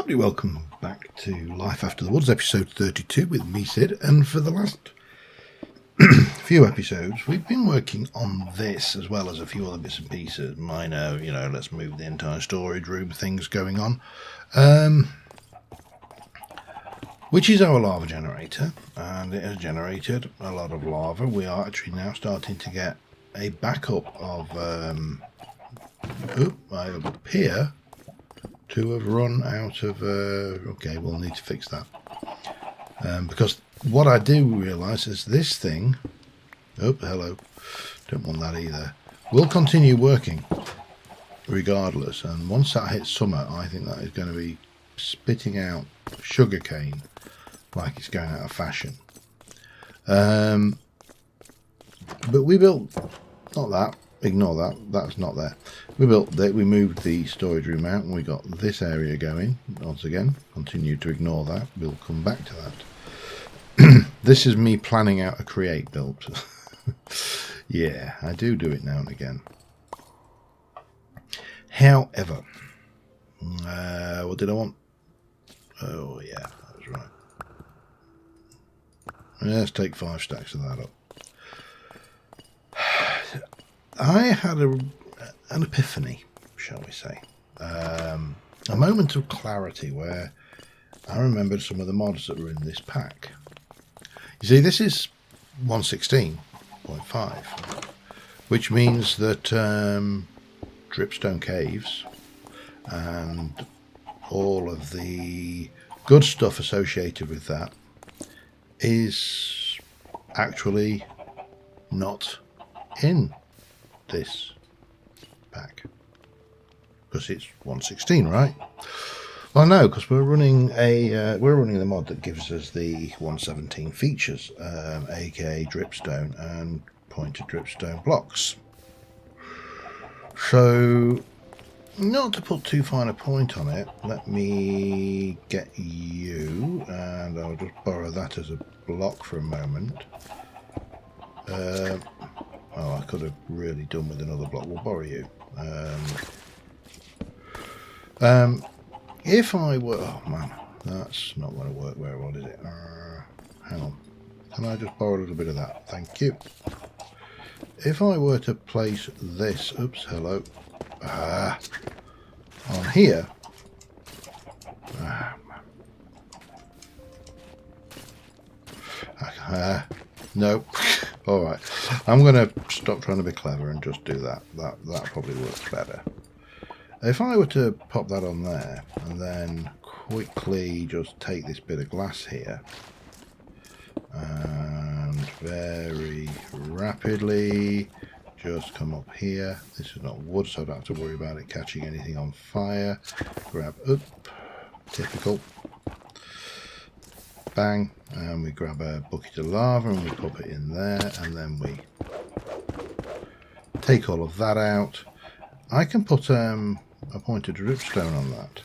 Lovely, welcome back to Life After the Woods, episode 32 with me, Sid, and for the last few episodes we've been working on this as well as a few other bits and pieces, minor, let's move the entire storage room things going on, which is our lava generator, and it has generated a lot of lava. We are actually now starting to get a backup of I appear to have run out of okay, we'll need to fix that, because what I do realise is this thing, hello, don't want that either, will continue working regardless, and once that hits summer I think that is going to be spitting out sugarcane like it's going out of fashion. But we built, not that, ignore that, that's not there. We built that, we moved the storage room out and we got this area going. Once again, continue to ignore that, we'll come back to that. This is me planning out a create build. Yeah, I do it now and again. However, what did I want? Oh yeah, that was right. Let's take 5 stacks of that up. I had an epiphany, shall we say, a moment of clarity where I remembered some of the mods that were in this pack. You see, this is 116.5, which means that Dripstone Caves and all of the good stuff associated with that is actually not in this pack, because it's 116, right? Well, no, because we're running the mod that gives us the 117 features, aka dripstone and pointed dripstone blocks. So, not to put too fine a point on it, let me get you, and I'll just borrow that as a block for a moment. Oh, I could have really done with another block. We'll borrow you. If I were... Oh, man. That's not going to work very well, is it? Hang on. Can I just borrow a little bit of that? Thank you. If I were to place this... Oops, hello. On here... no. Alright, I'm going to stop trying to be clever and just do that. That probably works better. If I were to pop that on there and then quickly just take this bit of glass here and very rapidly just come up here. This is not wood, so I don't have to worry about it catching anything on fire. Grab up, typical. Bang, and we grab a bucket of lava and we pop it in there, and then we take all of that out. I can put a pointed dripstone on that,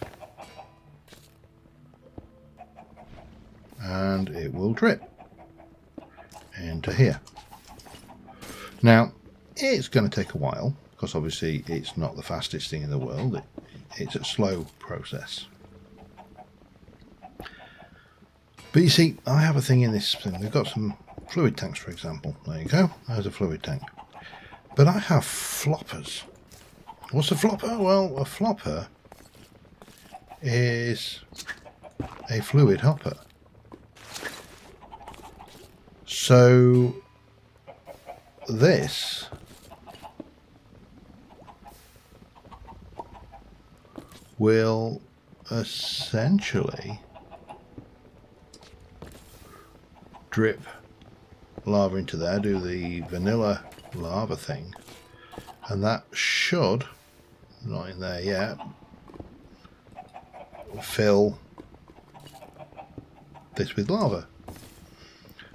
and it will drip into here. Now, it's going to take a while, because obviously it's not the fastest thing in the world. It's a slow process. But you see, I have a thing in this thing. We've got some fluid tanks, for example. There you go. There's a fluid tank. But I have floppers. What's a flopper? Well, a flopper is a fluid hopper. So this will essentially drip lava into there, do the vanilla lava thing, and that should, not in there yet, fill this with lava.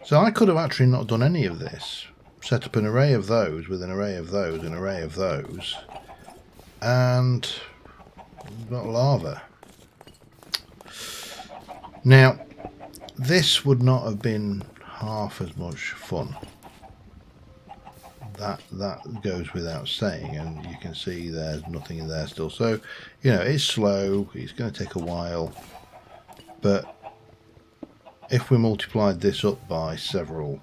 So I could have actually not done any of this, set up an array of those with an array of those, an array of those, and got lava. Now, this would not have been half as much fun, that goes without saying, and you can see there's nothing in there still. So, you know, it's slow, it's going to take a while, but if we multiplied this up by several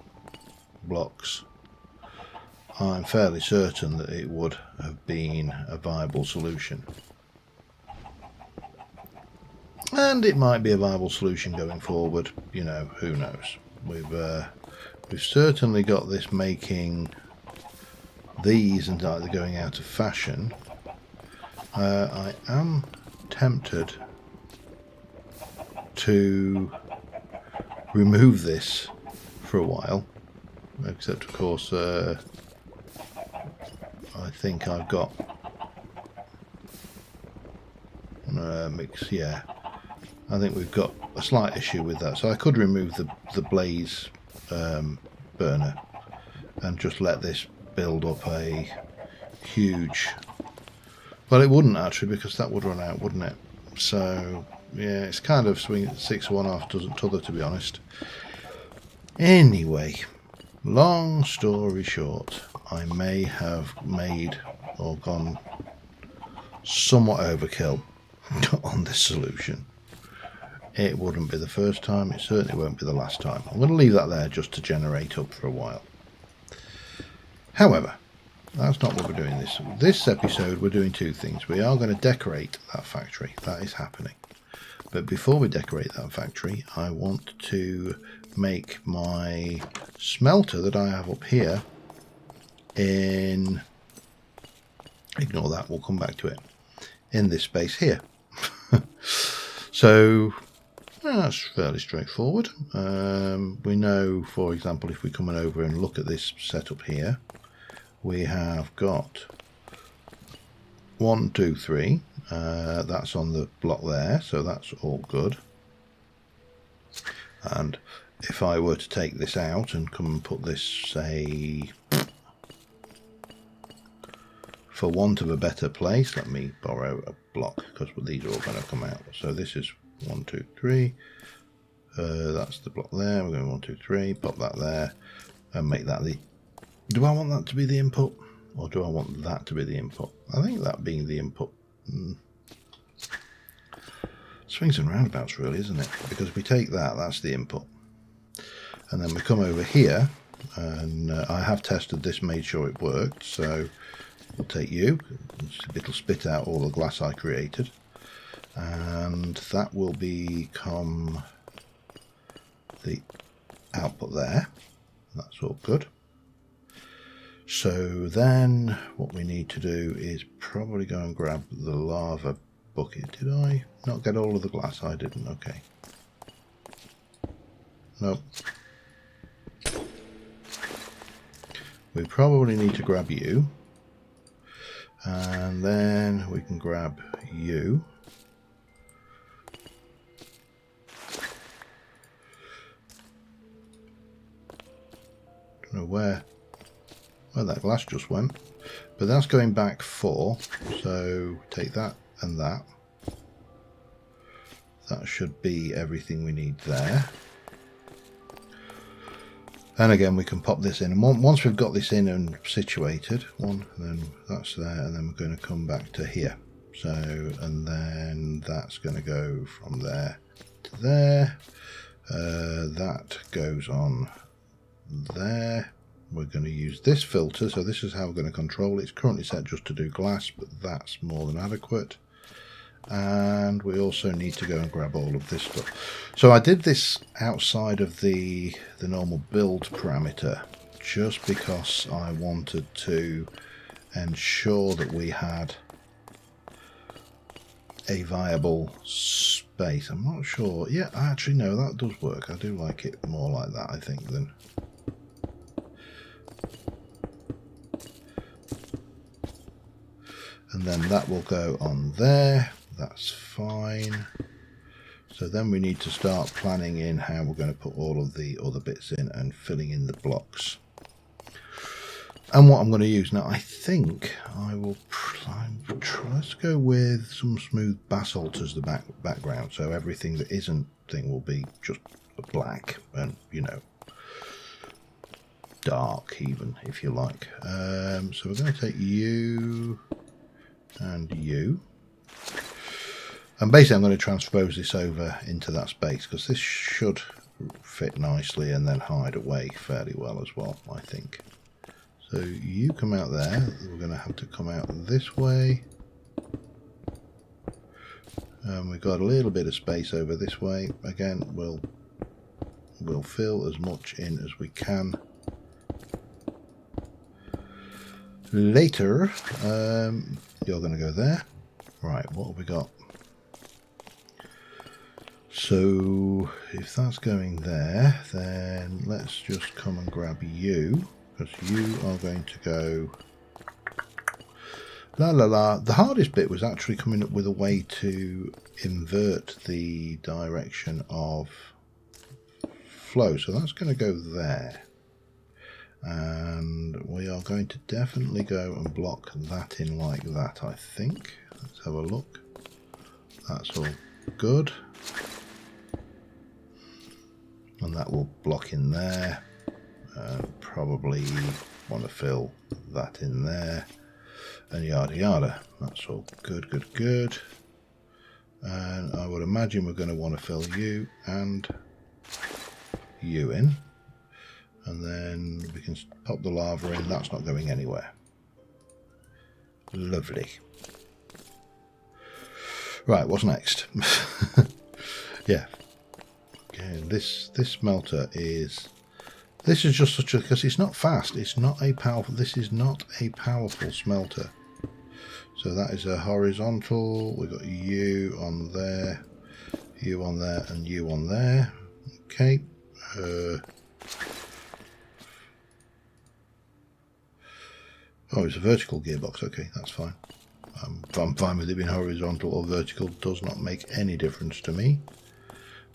blocks, I'm fairly certain that it would have been a viable solution. And it might be a viable solution going forward, you know, who knows. We've certainly got this making these and they're going out of fashion. I am tempted to remove this for a while, except of course I think I've got mix, yeah, I think we've got a slight issue with that, so I could remove the blaze burner and just let this build up a huge, well, it wouldn't actually, because that would run out, wouldn't it? So yeah, it's kind of swing 6 of one, half dozen t'other, to be honest. Anyway, long story short, I may have made or gone somewhat overkill on this solution. It wouldn't be the first time, it certainly won't be the last time. I'm going to leave that there just to generate up for a while. However, that's not what we're doing this episode. We're doing two things. We are going to decorate that factory. That is happening. But before we decorate that factory, I want to make my smelter that I have up here in, ignore that, we'll come back to it, in this space here. So that's fairly straightforward. We know, for example, if we come over and look at this setup here, we have got 1, 2, 3. That's on the block there, so that's all good. And if I were to take this out and come and put this, say, for want of a better place, let me borrow a block because these are all going to come out. So this is 1, 2, 3. That's the block there. We're going 1, 2, 3. Pop that there and make that the. Do I want that to be the input, or do I want that to be the input? I think that being the input. Swings and roundabouts, really, isn't it? Because if we take that, that's the input. And then we come over here, and I have tested this, made sure it worked. So we'll take you. It'll spit out all the glass I created. And that will become the output there. That's all good. So then what we need to do is probably go and grab the lava bucket. Did I not get all of the glass? I didn't. Okay. Nope. We probably need to grab you. And then we can grab you. Don't know where that glass just went, but that's going back 4, so take that and that. That should be everything we need there. And again, we can pop this in, and once we've got this in and situated, one, then that's there, and then we're going to come back to here. So, and then that's going to go from there to there. That goes on there. We're going to use this filter, so this is how we're going to control it. It's currently set just to do glass, but that's more than adequate. And we also need to go and grab all of this stuff. So I did this outside of the normal build parameter just because I wanted to ensure that we had a viable space. I'm not sure. Yeah, actually no, that does work. I do like it more like that, I think, than. And then that will go on there. That's fine. So then we need to start planning in how we're going to put all of the other bits in and filling in the blocks. And what I'm going to use now, I think I will let's go with some smooth basalt as the background. So everything that isn't thing will be just black, and you know. dark even, if you like. So we're going to take you and you. And basically I'm going to transpose this over into that space, because this should fit nicely and then hide away fairly well as well, I think. So you come out there, we're going to have to come out this way. And we've got a little bit of space over this way. Again, we'll fill as much in as we can later. You're going to go there. Right, what have we got? So if that's going there, then let's just come and grab you, because you are going to go la la la. The hardest bit was actually coming up with a way to invert the direction of flow. So that's going to go there. And we are going to definitely go and block that in like that, I think. Let's have a look. That's all good. And that will block in there. Probably want to fill that in there. And yada yada. That's all good, good, good. And I would imagine we're going to want to fill you and you in. And then we can pop the lava in. That's not going anywhere. Lovely. Right, what's next? Yeah. Okay, this smelter is... This is just such a... Because it's not fast. It's not a powerful... This is not a powerful smelter. So that is a horizontal. We've got you on there, you on there, and you on there. Okay. Oh, it's a vertical gearbox. Okay, that's fine. I'm fine with it being horizontal or vertical. Does not make any difference to me.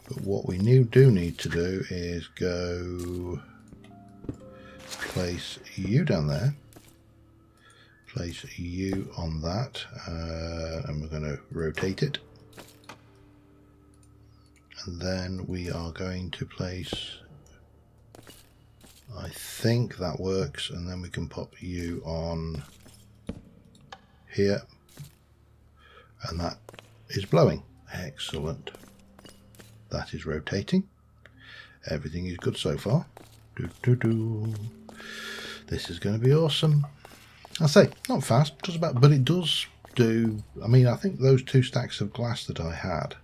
But what we do need to do is go place you down there. Place you on that. And we're going to rotate it. And then we are going to place... I think that works, and then we can pop you on here, and that is blowing. Excellent. That is rotating. Everything is good so far. This is going to be awesome. I say, not fast, just about, but it does do. I mean, I think those 2 stacks of glass that I had,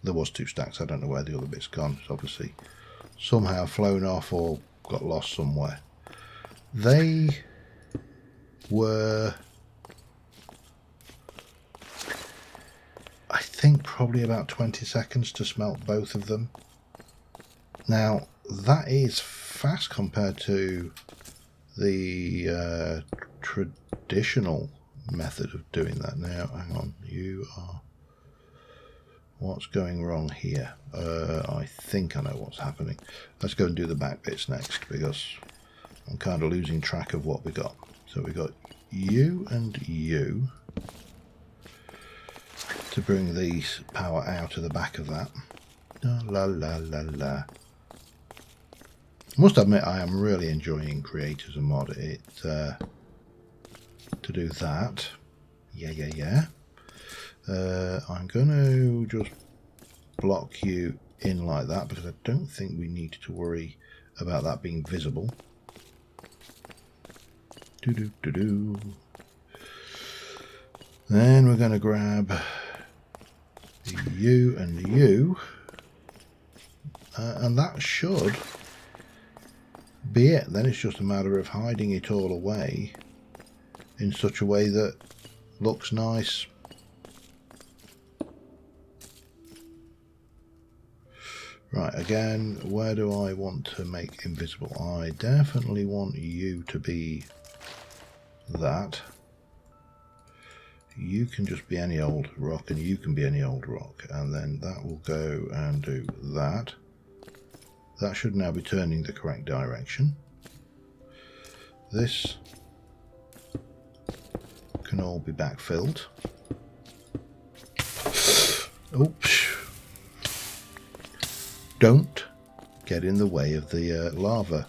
there was 2 stacks. I don't know where the other bit's gone. It's obviously somehow flown off or got lost somewhere. They were, I think, probably about 20 seconds to smelt both of them. Now that is fast compared to the traditional method of doing that. Now hang on, you are... What's going wrong here? I think I know what's happening. Let's go and do the back bits next, because I'm kind of losing track of what we got. So we got you and you to bring these power out of the back of that. La la la la. Must admit, I am really enjoying Create as a mod. It to do that. Yeah. I'm going to just block you in like that, because I don't think we need to worry about that being visible. Then we're going to grab you and you, and that should be it. Then it's just a matter of hiding it all away in such a way that looks nice. Right, again, where do I want to make invisible? I definitely want you to be that. You can just be any old rock, and you can be any old rock. And then that will go and do that. That should now be turning the correct direction. This can all be backfilled. Oops. Don't get in the way of the lava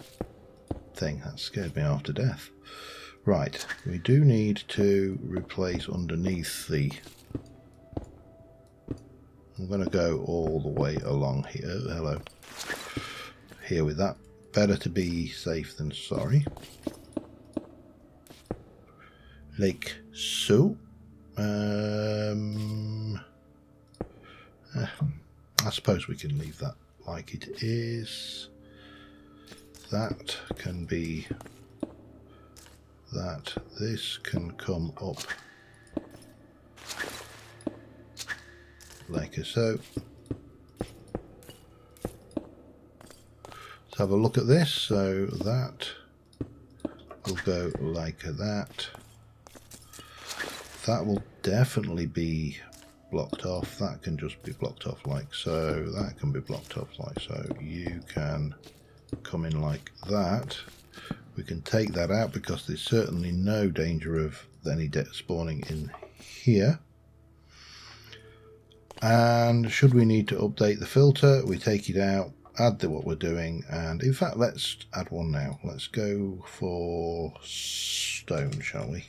thing. That scared me half to death. Right, we do need to replace underneath the... I'm going to go all the way along here. Hello. Here with that. Better to be safe than sorry. Like so. I suppose we can leave that like it is. That can be that. This can come up like so. Let's have a look at this. So that will go like that. That will definitely be blocked off. That can just be blocked off like so. That can be blocked off like so. You can come in like that. We can take that out because there's certainly no danger of any debt spawning in here. And should we need to update the filter, we take it out, add what we're doing, and in fact let's add one now. Let's go for stone, shall we?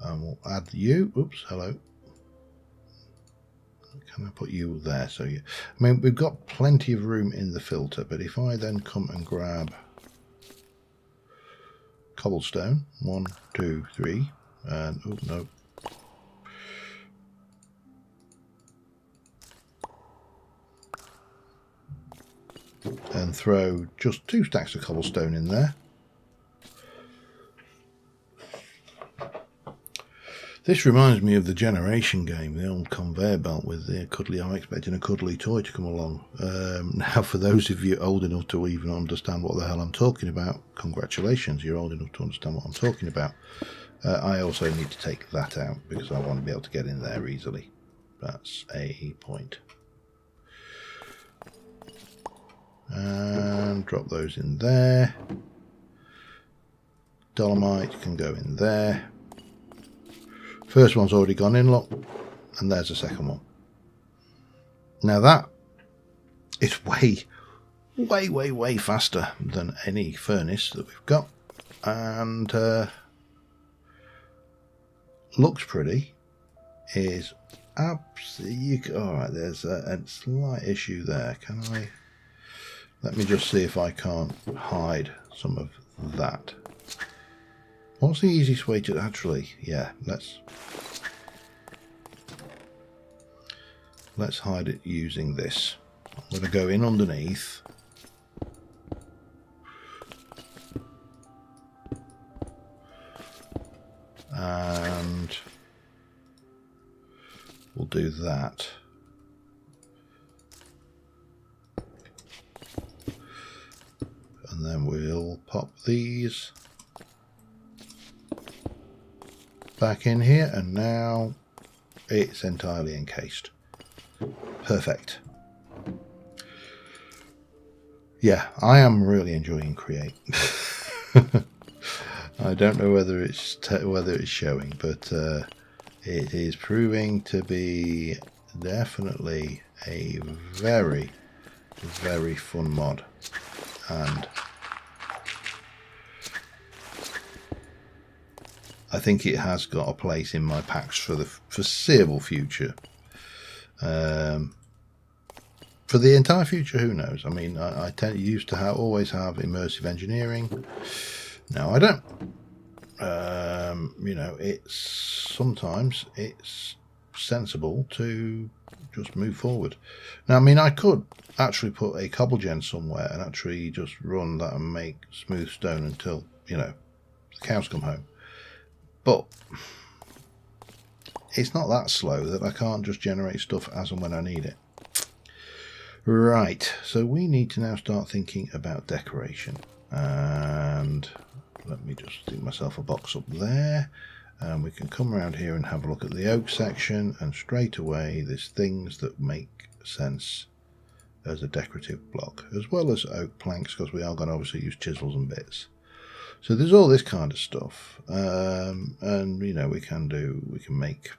And we'll add you. Oops, hello. Can I put you there? So you, I mean, we've got plenty of room in the filter, but if I then come and grab cobblestone, 1, 2, 3, and oh no. And throw just 2 stacks of cobblestone in there. This reminds me of the Generation game, the old conveyor belt with the cuddly. I'm expecting a cuddly toy to come along. Now, for those of you old enough to even understand what the hell I'm talking about, congratulations, you're old enough to understand what I'm talking about. I also need to take that out because I want to be able to get in there easily. That's a point. And drop those in there. Dolomite can go in there. First one's already gone in, look, and there's the second one. Now that is way faster than any furnace that we've got, and looks pretty. Is absolutely all right. There's a slight issue there. Can I? Let me just see if I can't hide some of that. What's the easiest way to actually? Yeah, let's hide it using this. I'm going to go in underneath. And we'll do that. And then we'll pop these back in here, and now it's entirely encased. Perfect. Yeah, I am really enjoying Create. I don't know whether it's showing, but it is proving to be definitely a very fun mod, and I think it has got a place in my packs for the foreseeable future. For the entire future, who knows? I mean, I used to always have immersive engineering. Now I don't. You know, sometimes it's sensible to just move forward. Now, I mean, I could actually put a cobblegen somewhere and actually just run that and make smooth stone until, you know, the cows come home. But it's not that slow that I can't just generate stuff as and when I need it. Right, so we need to now start thinking about decoration. And let me just stick myself a box up there. And we can come around here and have a look at the oak section, and straight away there's things that make sense as a decorative block, as well as oak planks, because we are going to obviously use chisels and bits. So there's all this kind of stuff, and you know, we can make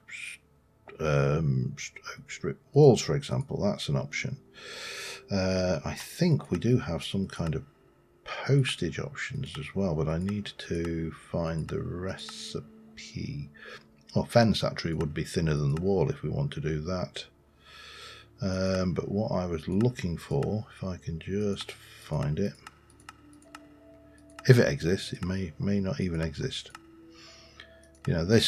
oak strip walls, for example. That's an option. I think we do have some kind of postage options as well, but I need to find the recipe. Well, fence actually would be thinner than the wall if we want to do that. But what I was looking for, if I can just find it, if it exists, it may not even exist. You know, the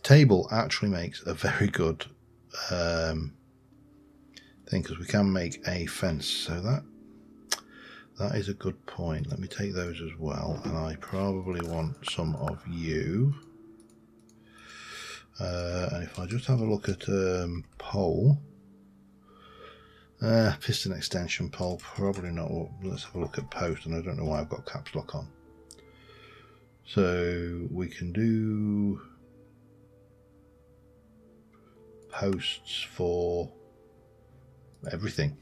table actually makes a very good thing, because we can make a fence. So that is a good point. Let me take those as well, and I probably want some of you. And if I just have a look at pole, piston extension pole, probably not. Let's have a look at post, and I don't know why I've got caps lock on. So we can do posts for everything.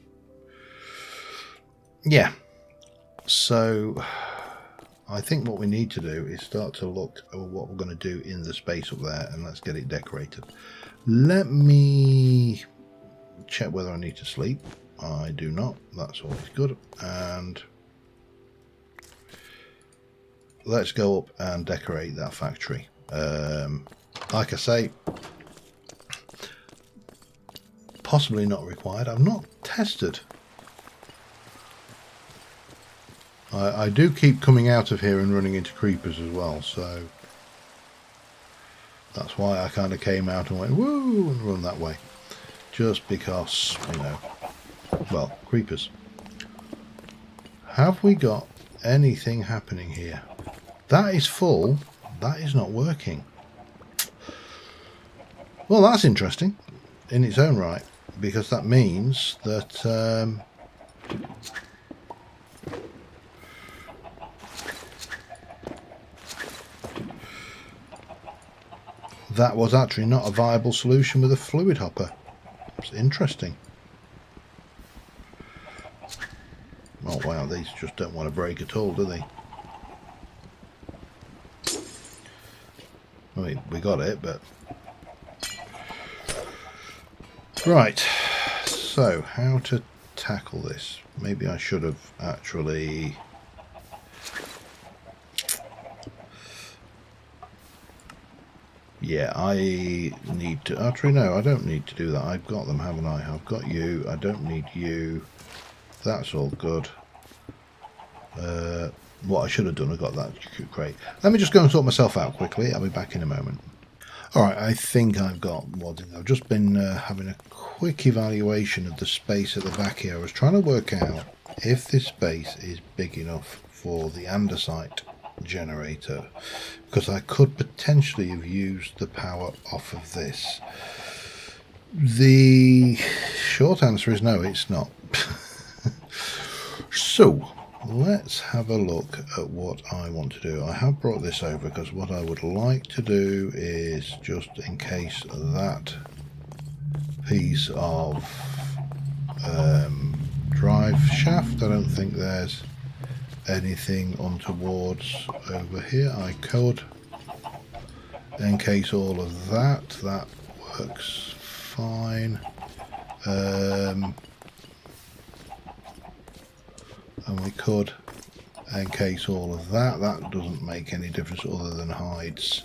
Yeah. So I think what we need to do is start to look at what we're going to do in the space up there, and let's get it decorated. Let me check whether I need to sleep. I do not. That's always good. And let's go up and decorate that factory. Like I say, possibly not required. I've not tested. I do keep coming out of here and running into creepers as well, so that's why I kind of came out and went woo and run that way, just because, you know, well, creepers. Have we got anything happening here? That is full. That is not working. Well, that's interesting in its own right, because that means that that was actually not a viable solution with a fluid hopper. It's interesting. Oh wow, these just don't want to break at all, do they? I mean, we got it, but... Right, so how to tackle this? Maybe I should have actually... Yeah, I need to... Actually, no, I don't need to do that. I've got them, haven't I? I've got you. I don't need you. That's all good. What I should have done, I got that crate. Let me just go and sort myself out quickly. I'll be back in a moment. Alright, I think I've got wadding. I've just been having a quick evaluation of the space at the back here. I was trying to work out if this space is big enough for the andesite generator, because I could potentially have used the power off of this. The short answer is no, it's not. So let's have a look at what I want to do. I have brought this over because what I would like to do is, just in case that piece of drive shaft, I don't think there's anything untowards over here. I could encase all of that. That works fine. And we could encase all of that. That doesn't make any difference other than hides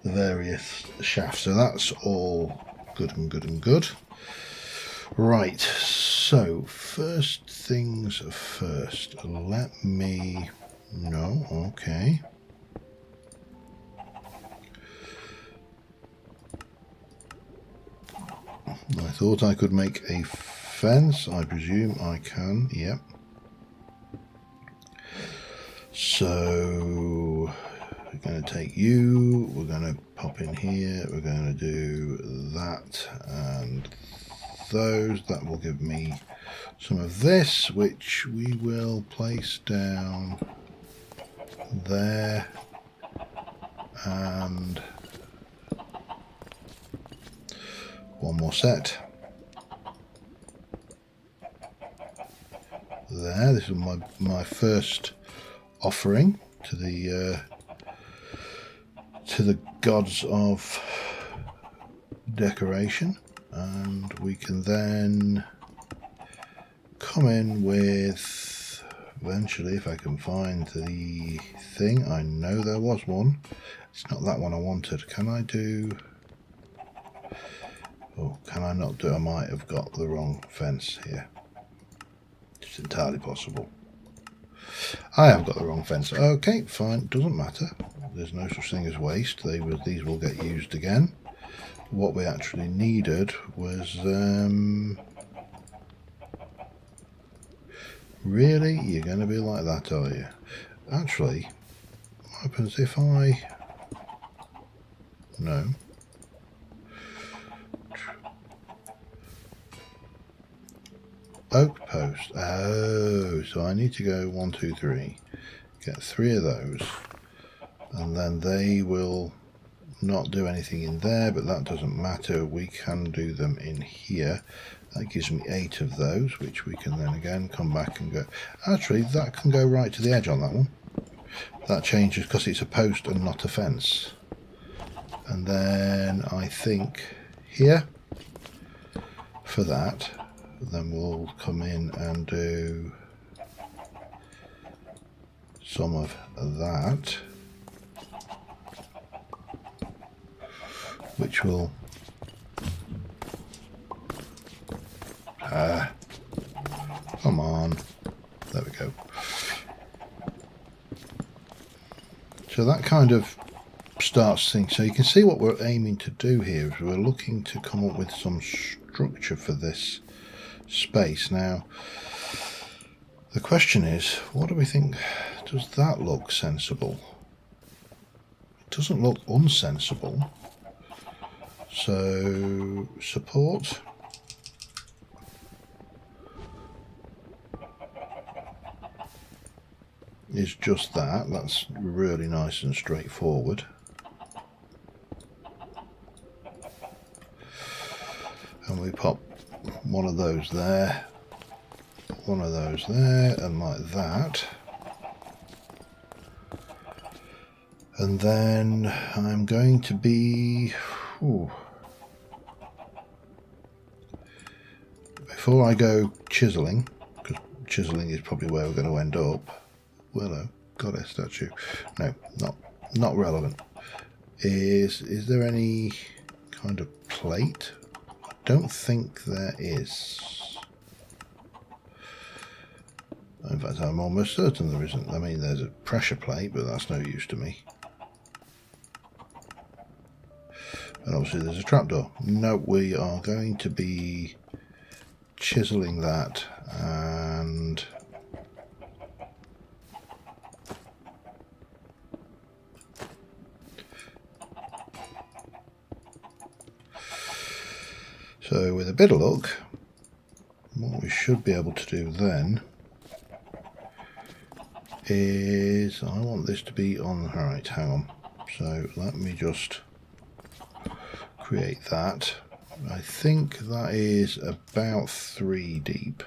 the various shafts. So that's all good and good and good. Right, so first things first. Let me... No, okay. I thought I could make a fence. I presume I can, yep. So we're going to take you, we're going to pop in here, we're going to do that and those. That will give me some of this, which we will place down there, and one more set there. This is my first offering to the gods of decoration, and we can then come in with, eventually, if I can find the thing. I know there was one. It's not that one I wanted. Can I do... Oh, can I not do it? I might have got the wrong fence here. It's entirely possible. I have got the wrong fence. Okay, fine. Doesn't matter. There's no such thing as waste. These will get used again. What we actually needed was... Really? You're going to be like that, are you? Actually, what happens if I... No. Oak post. Oh, so I need to go 1, 2, 3. Get 3 of those. And then they will not do anything in there, but that doesn't matter. We can do them in here. That gives me 8 of those, which we can then again come back and go. Actually, that can go right to the edge on that one. That changes because it's a post and not a fence. And then I think here for that, then we'll come in and do some of that, which will come on, there we go. So that kind of starts things. So you can see what we're aiming to do here is we're looking to come up with some structure for this space. Now the question is, what do we think? Does that look sensible? It doesn't look unsensible. So support, is just that. That's really nice and straightforward. And we pop one of those there, one of those there, and like that. And then I'm going to be... Before I go chiseling, because chiseling is probably where we're going to end up. Willow, goddess statue. No, not relevant. Is there any kind of plate? I don't think there is. In fact, I'm almost certain there isn't. I mean, there's a pressure plate, but that's no use to me. And obviously there's a trapdoor. No, we are going to be chiseling that and so with a bit of luck, what we should be able to do then is, I want this to be on, alright, hang on. So let me just create that. I think that is about 3 deep.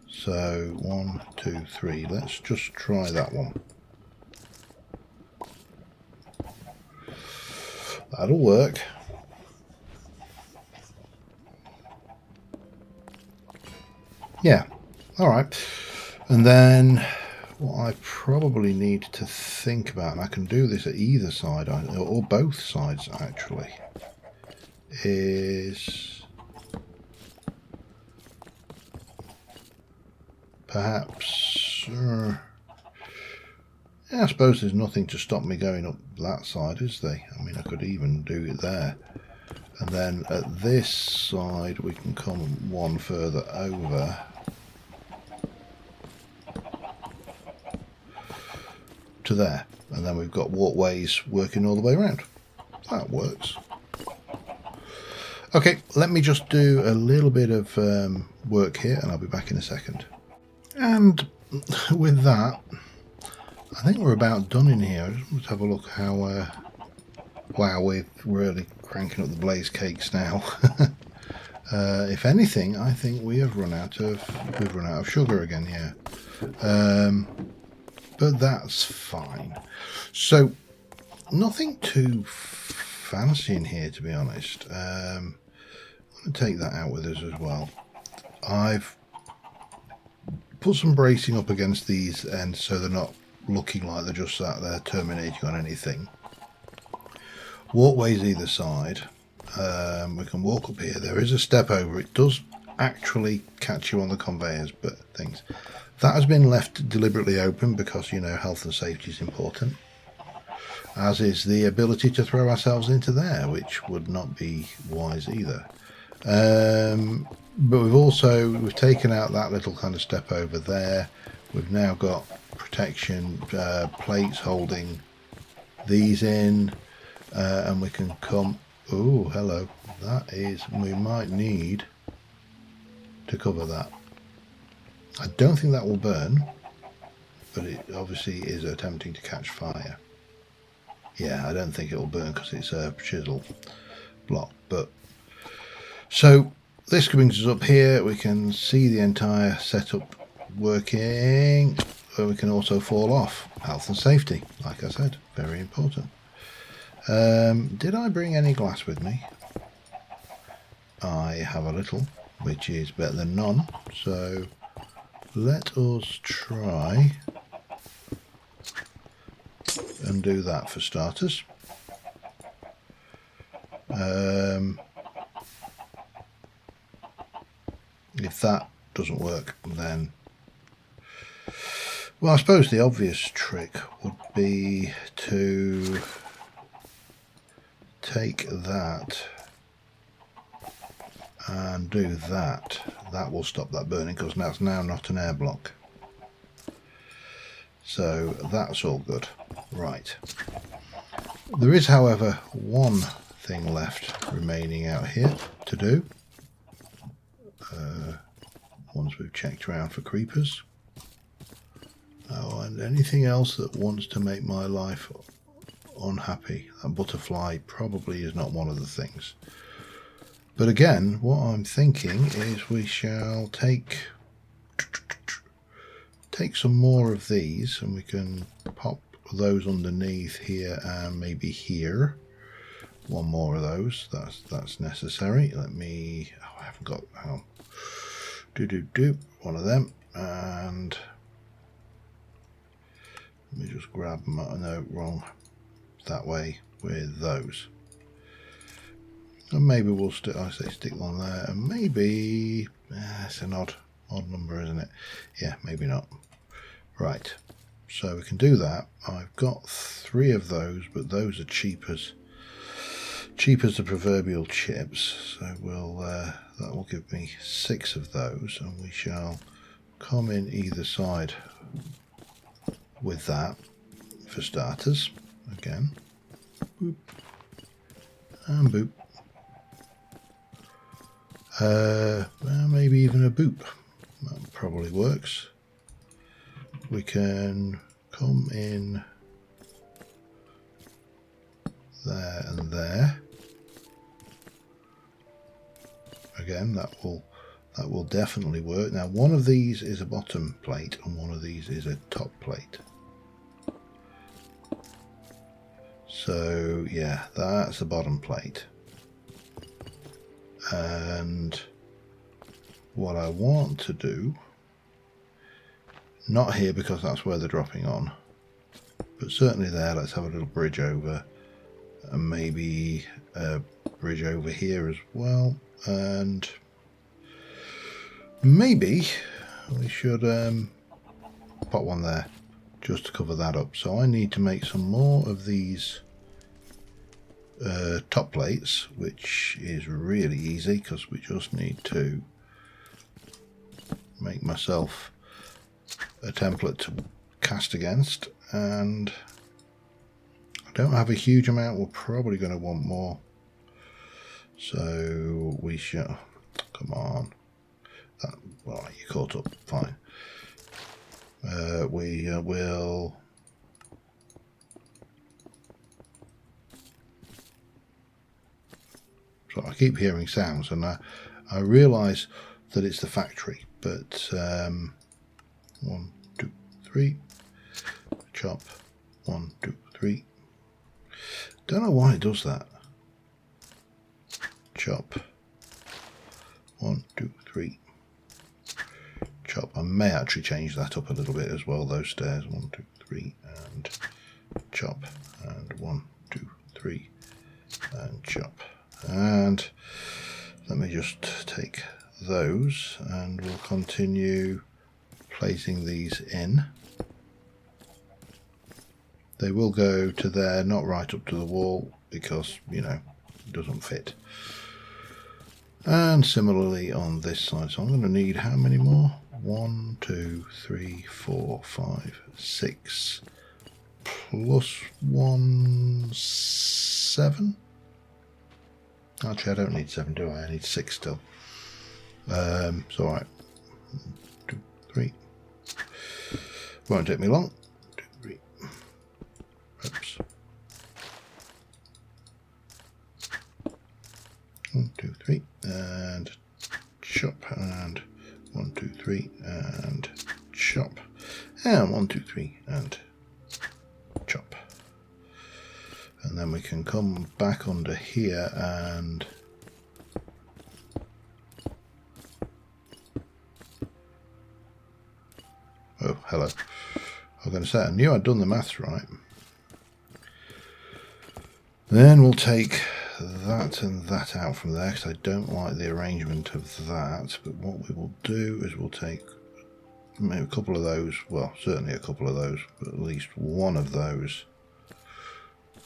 So 1, 2, 3. Let's just try that one. That'll work. Yeah, alright. And then what I probably need to think about, and I can do this at either side, or both sides actually, is perhaps, yeah, I suppose there's nothing to stop me going up that side, is there? I mean, I could even do it there. And then at this side we can come one further over. To there, and then we've got walkways working all the way around. That works. Okay, let me just do a little bit of work here and I'll be back in a second. And with that, I think we're about done in here. I just want to have a look how wow, we're really cranking up the blaze cakes now. If anything, I think we have run out of sugar again here. But that's fine. So nothing too fancying here, to be honest. I'm going to take that out with us as well. I've put some bracing up against these ends so they're not looking like they're just sat there terminating on anything. Walkways either side. We can walk up here. There is a step over. It does actually catch you on the conveyors, but things. That has been left deliberately open because, you know, health and safety is important. As is the ability to throw ourselves into there, which would not be wise either. But we've taken out that little kind of step over there. We've now got protection plates holding these in, and we can come. Oh, hello. That is, we might need to cover that. I don't think that will burn, but it obviously is attempting to catch fire. Yeah, I don't think it will burn because it's a chisel block. But so this brings us up here. We can see the entire setup working. We can also fall off. Health and safety, like I said, very important. Did I bring any glass with me? I have a little, which is better than none. So let us try and do that for starters. If that doesn't work, then, well, I suppose the obvious trick would be to take that and do that. That will stop that burning because that's now not an air block. So that's all good. Right. There is, however, one thing left remaining out here to do. Once we've checked around for creepers. Oh, and anything else that wants to make my life unhappy. That butterfly probably is not one of the things. But again, what I'm thinking is we shall take some more of these, and we can pop those underneath here and maybe here. One more of those. That's necessary. Let me. Oh, I haven't got. Hang on. One of them, and let me just grab them. No, wrong. That way with those. And maybe we'll stick on there, and maybe it's an odd number, isn't it? Yeah, maybe not. Right, so we can do that. I've got 3 of those, but those are cheap as the proverbial chips. So we'll that will give me 6 of those, and we shall come in either side with that for starters. Again, boop and boop. Well, maybe even a boop. That probably works. We can come in there and there. Again, that will definitely work. Now, one of these is a bottom plate and one of these is a top plate. So yeah, that's the bottom plate. And what I want to do, not here because that's where they're dropping on, but certainly there, let's have a little bridge over, and maybe a bridge over here as well, and maybe we should put one there just to cover that up. So I need to make some more of these top plates, which is really easy because we just need to make myself a template to cast against, and I don't have a huge amount. We're probably going to want more, so we shall. Come on, well, you caught up, fine. We will. So I keep hearing sounds, and I realise that it's the factory, but 1, 2, 3, chop, 1, 2, 3. Don't know why it does that. chop. 1, 2, 3. Chop. I may actually change that up a little bit as well, those stairs. 1, 2, 3, and chop. And 1, 2, 3, and chop. And let me just take those, and we'll continue placing these in. They will go to there, not right up to the wall, because, you know, it doesn't fit. And similarly on this side. So I'm going to need how many more? 1, 2, 3, 4, 5, 6, plus 1, 7. Actually, I don't need 7, do I? I need 6 still. It's all right. 1, 2, 3. Won't take me long. 2, 3. Oops. 1, 2, 3, and chop, and 1, 2, 3, and chop, and 1, 2, 3, and chop. And then we can come back under here and oh, hello. I was going to say, I knew I'd done the maths right. Then we'll take that and that out from there, because I don't like the arrangement of that. But what we will do is we'll take maybe a couple of those, well, certainly a couple of those, but at least one of those,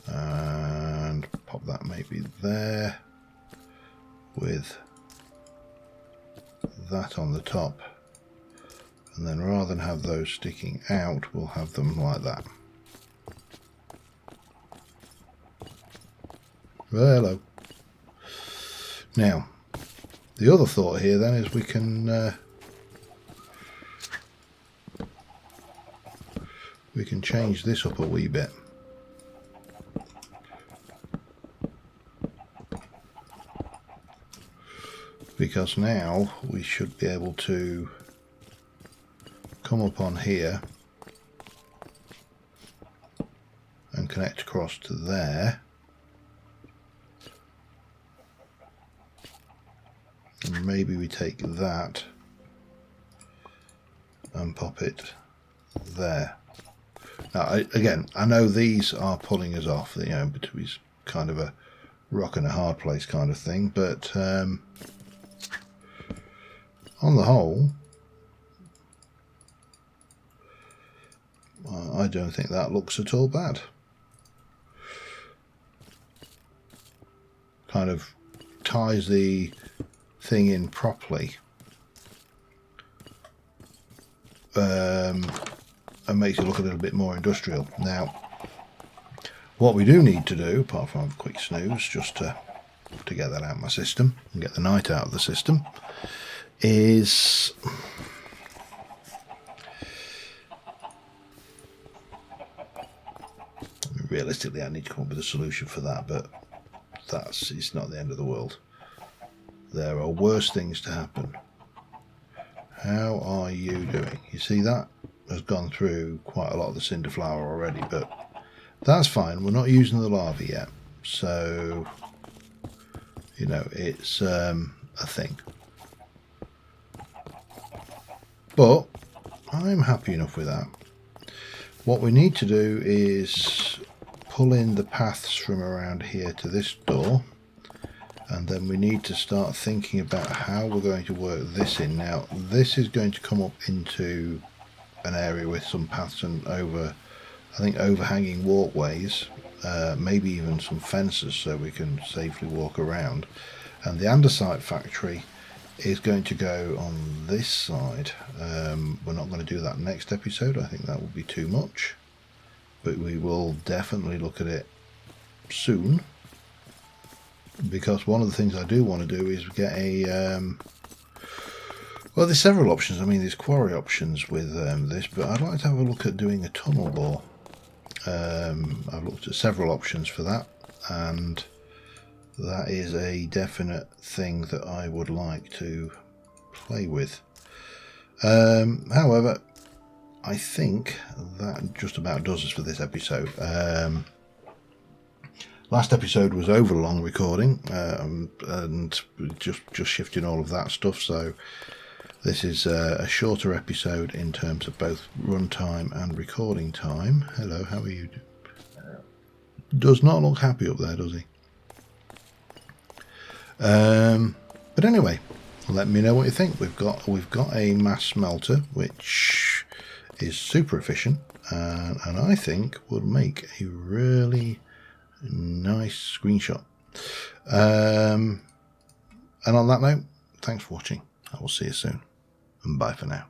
and pop that maybe there with that on the top. And then rather than have those sticking out, we'll have them like that. Well, hello. Now, the other thought here then is we can change this up a wee bit. Because now we should be able to come up on here and connect across to there. And maybe we take that and pop it there. Now, again, I know these are pulling us off, you know, between kind of a rock and a hard place kind of thing, but on the whole, I don't think that looks at all bad. Kind of ties the thing in properly, and makes it look a little bit more industrial. Now, what we do need to do, apart from a quick snooze, just to get that out of my system and get the night out of the system, is realistically I need to come up with a solution for that, but it's not the end of the world. There are worse things to happen. How are you doing? You see, that has gone through quite a lot of the cinder flour already, but that's fine. We're not using the lava yet, so you know, it's a thing. But I'm happy enough with that. What we need to do is pull in the paths from around here to this door, and then we need to start thinking about how we're going to work this in. Now, this is going to come up into an area with some paths and I think overhanging walkways, maybe even some fences so we can safely walk around. And the andesite factory is going to go on this side. We're not going to do that next episode. I think that would be too much, but we will definitely look at it soon, because one of the things I do want to do is get a well, there's several options. I mean, there's quarry options with this, but I'd like to have a look at doing a tunnel bore. I've looked at several options for that, and that is a definite thing that I would like to play with. However, I think that just about does us for this episode. Last episode was over long recording, and just shifting all of that stuff. So this is a shorter episode in terms of both runtime and recording time. Hello, how are you? Does not look happy up there, does he? But anyway, let me know what you think. We've got a mass smelter which is super efficient, and I think will make a really nice screenshot. And on that note, thanks for watching. I will see you soon, and bye for now.